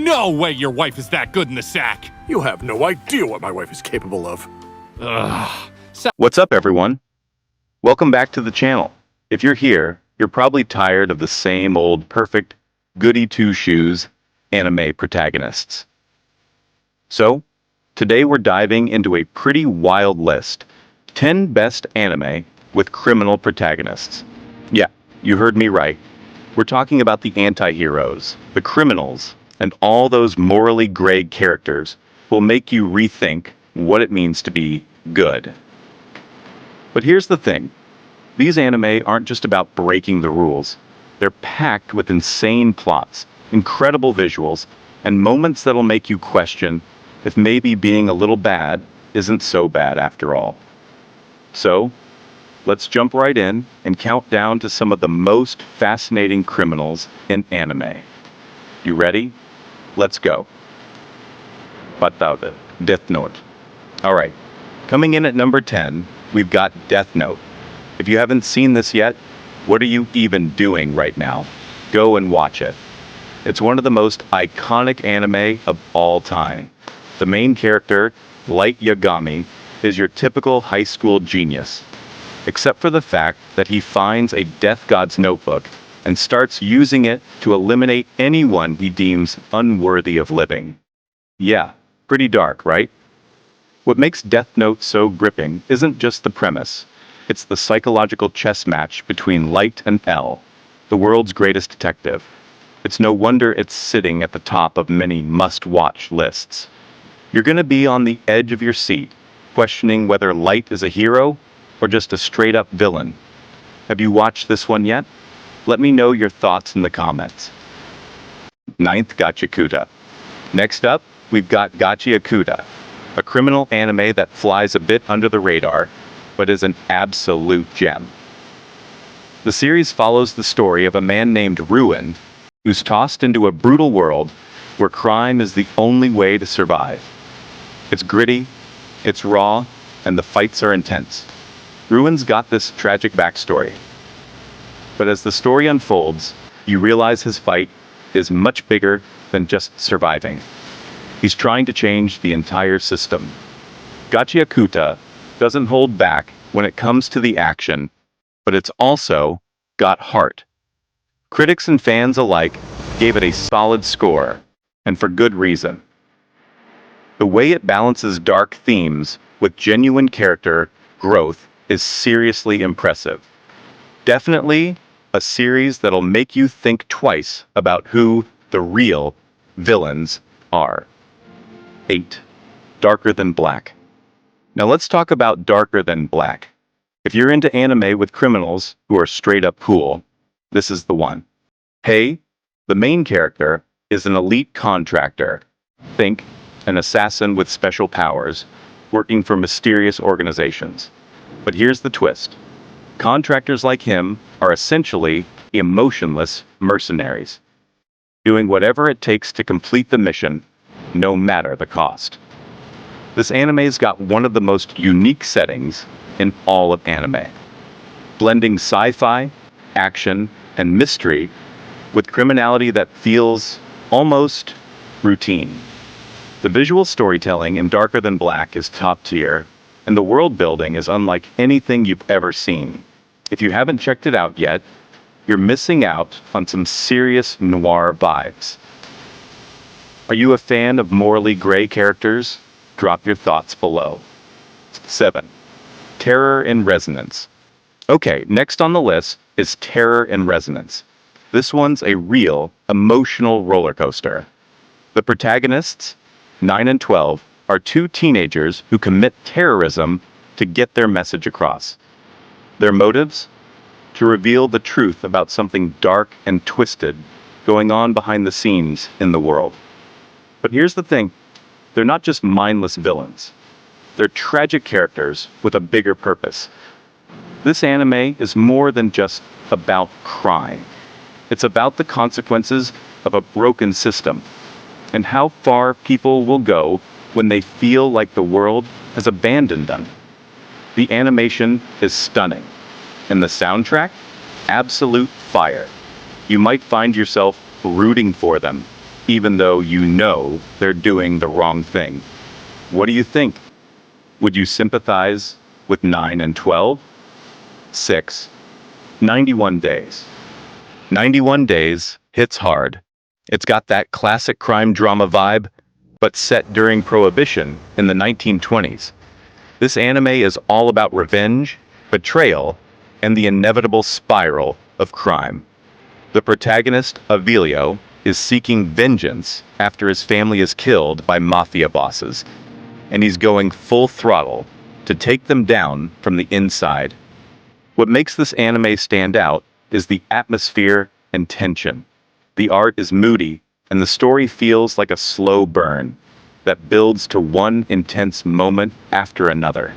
No way your wife is that good in the sack! You have no idea what my wife is capable of. Ugh. What's up, everyone? Welcome back to the channel. If you're here, you're probably tired of the same old perfect, goody two-shoes anime protagonists. So, today we're diving into a pretty wild list. 10 best anime with criminal protagonists. Yeah, you heard me right. We're talking about the anti-heroes, the criminals, and all those morally gray characters who will make you rethink what it means to be good. But here's the thing. These anime aren't just about breaking the rules. They're packed with insane plots, incredible visuals, and moments that'll make you question if maybe being a little bad isn't so bad after all. So, let's jump right in and count down to some of the most fascinating criminals in anime. You ready? Let's go. Batave, Death Note. Alright, coming in at number 10, we've got Death Note. If you haven't seen this yet, what are you even doing right now? Go and watch it. It's one of the most iconic anime of all time. The main character, Light Yagami, is your typical high school genius, except for the fact that he finds a death god's notebook and starts using it to eliminate anyone he deems unworthy of living. Yeah, pretty dark, right? What makes Death Note so gripping isn't just the premise. It's the psychological chess match between Light and L, the world's greatest detective. It's no wonder it's sitting at the top of many must-watch lists. You're gonna be on the edge of your seat, questioning whether Light is a hero or just a straight-up villain. Have you watched this one yet? Let me know your thoughts in the comments. 9th, Gachakuta. Next up, we've got Gachakuta, a criminal anime that flies a bit under the radar, but is an absolute gem. The series follows the story of a man named Ruin, who's tossed into a brutal world where crime is the only way to survive. It's gritty, it's raw, and the fights are intense. Ruin's got this tragic backstory. But as the story unfolds, you realize his fight is much bigger than just surviving. He's trying to change the entire system. Gachakuta doesn't hold back when it comes to the action, but it's also got heart. Critics and fans alike gave it a solid score, and for good reason. The way it balances dark themes with genuine character growth is seriously impressive. Definitely a series that'll make you think twice about who the real villains are. 8. Darker Than Black. Now let's talk about Darker Than Black. If you're into anime with criminals who are straight up cool, this is the one. Hey, the main character, is an elite contractor. Think, an assassin with special powers, working for mysterious organizations. But here's the twist. Contractors like him are essentially emotionless mercenaries, doing whatever it takes to complete the mission, no matter the cost. This anime's got one of the most unique settings in all of anime, blending sci-fi, action, and mystery with criminality that feels almost routine. The visual storytelling in Darker Than Black is top tier, and the world building is unlike anything you've ever seen. If you haven't checked it out yet, you're missing out on some serious noir vibes. Are you a fan of morally gray characters? Drop your thoughts below. 7. Terror in Resonance. Okay, next on the list is Terror in Resonance. This one's a real, emotional roller coaster. The protagonists, 9 and 12, are two teenagers who commit terrorism to get their message across. Their motives? To reveal the truth about something dark and twisted going on behind the scenes in the world. But here's the thing, they're not just mindless villains. They're tragic characters with a bigger purpose. This anime is more than just about crime. It's about the consequences of a broken system, and how far people will go when they feel like the world has abandoned them. The animation is stunning, and the soundtrack? Absolute fire. You might find yourself rooting for them, even though you know they're doing the wrong thing. What do you think? Would you sympathize with 9 and 12? 6. 91 Days. 91 Days hits hard. It's got that classic crime drama vibe, but set during Prohibition in the 1920s. This anime is all about revenge, betrayal, and the inevitable spiral of crime. The protagonist, Avilio, is seeking vengeance after his family is killed by mafia bosses, and he's going full throttle to take them down from the inside. What makes this anime stand out is the atmosphere and tension. The art is moody, and the story feels like a slow burn that builds to one intense moment after another.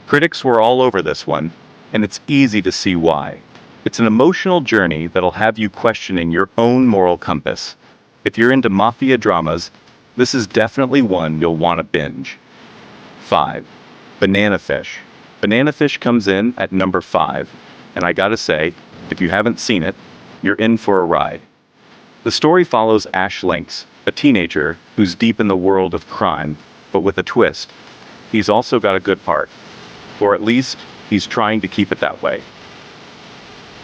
Critics were all over this one, and it's easy to see why. It's an emotional journey that'll have you questioning your own moral compass. If you're into mafia dramas, this is definitely one you'll want to binge. 5. Banana Fish. Banana Fish comes in at number 5, and I gotta say, if you haven't seen it, you're in for a ride. The story follows Ash Lynx, a teenager who's deep in the world of crime, but with a twist. He's also got a good part, or at least he's trying to keep it that way.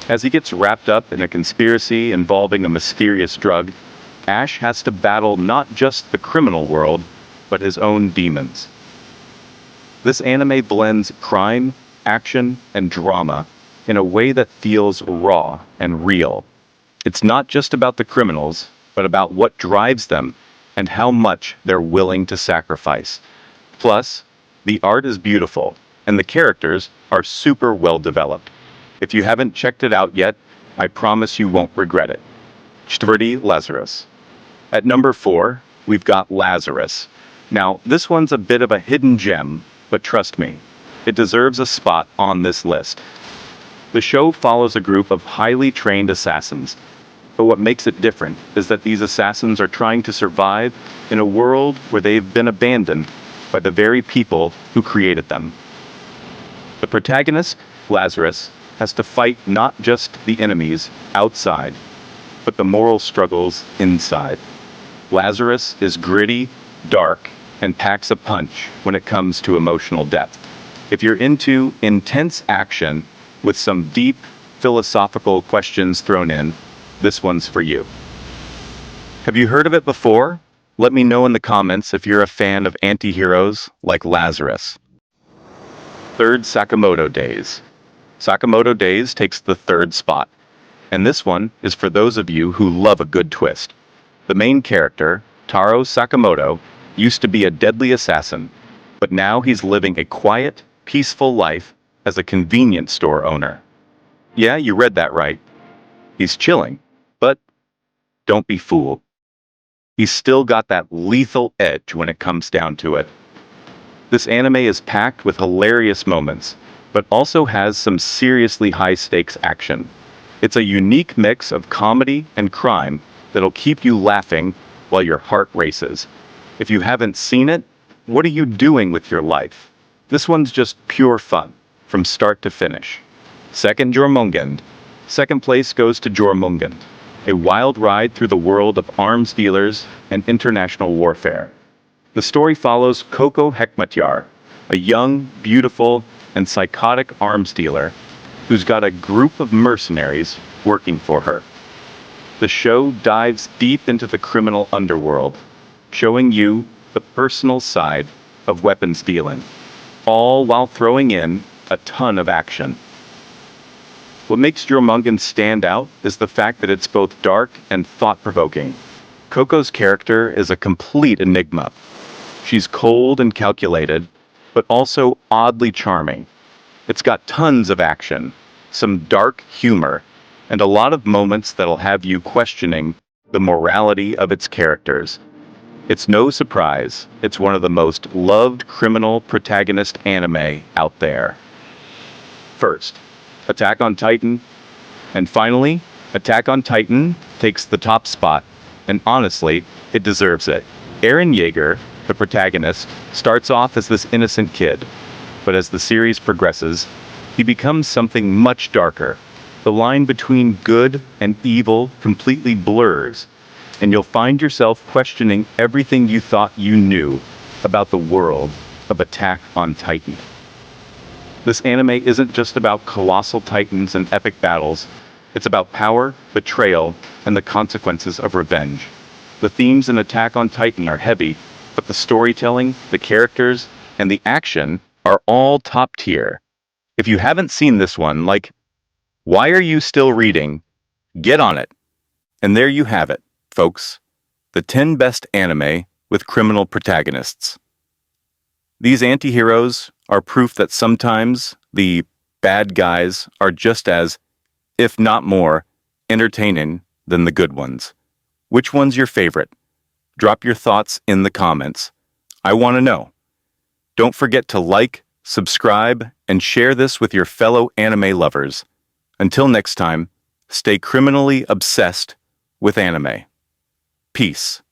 As he gets wrapped up in a conspiracy involving a mysterious drug, Ash has to battle not just the criminal world, but his own demons. This anime blends crime, action, and drama in a way that feels raw and real. It's not just about the criminals, but about what drives them and how much they're willing to sacrifice. Plus, the art is beautiful, and the characters are super well developed. If you haven't checked it out yet, I promise you won't regret it. Czwarty Lazarus. At number 4, we've got Lazarus. Now, this one's a bit of a hidden gem, but trust me, it deserves a spot on this list. The show follows a group of highly trained assassins, but what makes it different is that these assassins are trying to survive in a world where they've been abandoned by the very people who created them. The protagonist, Lazarus, has to fight not just the enemies outside, but the moral struggles inside. Lazarus is gritty, dark, and packs a punch when it comes to emotional depth. If you're into intense action with some deep philosophical questions thrown in, this one's for you. Have you heard of it before? Let me know in the comments if you're a fan of anti-heroes like Lazarus. 3rd Sakamoto Days. Sakamoto Days takes the 3rd spot, and this one is for those of you who love a good twist. The main character, Taro Sakamoto, used to be a deadly assassin, but now he's living a quiet, peaceful life as a convenience store owner. Yeah, you read that right. He's chilling, but don't be fooled. He's still got that lethal edge when it comes down to it. This anime is packed with hilarious moments, but also has some seriously high-stakes action. It's a unique mix of comedy and crime that'll keep you laughing while your heart races. If you haven't seen it, what are you doing with your life? This one's just pure fun, from start to finish. 2nd Jormungand. 2nd place goes to Jormungand, a wild ride through the world of arms dealers and international warfare. The story follows Coco Hekmatyar, a young, beautiful, and psychotic arms dealer who's got a group of mercenaries working for her. The show dives deep into the criminal underworld, showing you the personal side of weapons dealing, all while throwing in a ton of action. What makes Jormungand stand out is the fact that it's both dark and thought-provoking. Coco's character is a complete enigma. She's cold and calculated, but also oddly charming. It's got tons of action, some dark humor, and a lot of moments that'll have you questioning the morality of its characters. It's no surprise, it's one of the most loved criminal protagonist anime out there. First, Attack on Titan. And finally, Attack on Titan takes the top spot, and honestly, it deserves it. Eren Yeager, the protagonist, starts off as this innocent kid, but as the series progresses, he becomes something much darker. The line between good and evil completely blurs, and you'll find yourself questioning everything you thought you knew about the world of Attack on Titan. This anime isn't just about colossal titans and epic battles. It's about power, betrayal, and the consequences of revenge. The themes in Attack on Titan are heavy, but the storytelling, the characters, and the action are all top tier. If you haven't seen this one, why are you still reading? Get on it. And there you have it, folks. The 10 best anime with criminal protagonists. These anti-heroes are proof that sometimes the bad guys are just as, if not more, entertaining than the good ones. Which one's your favorite? Drop your thoughts in the comments. I want to know. Don't forget to like, subscribe, and share this with your fellow anime lovers. Until next time, stay criminally obsessed with anime. Peace.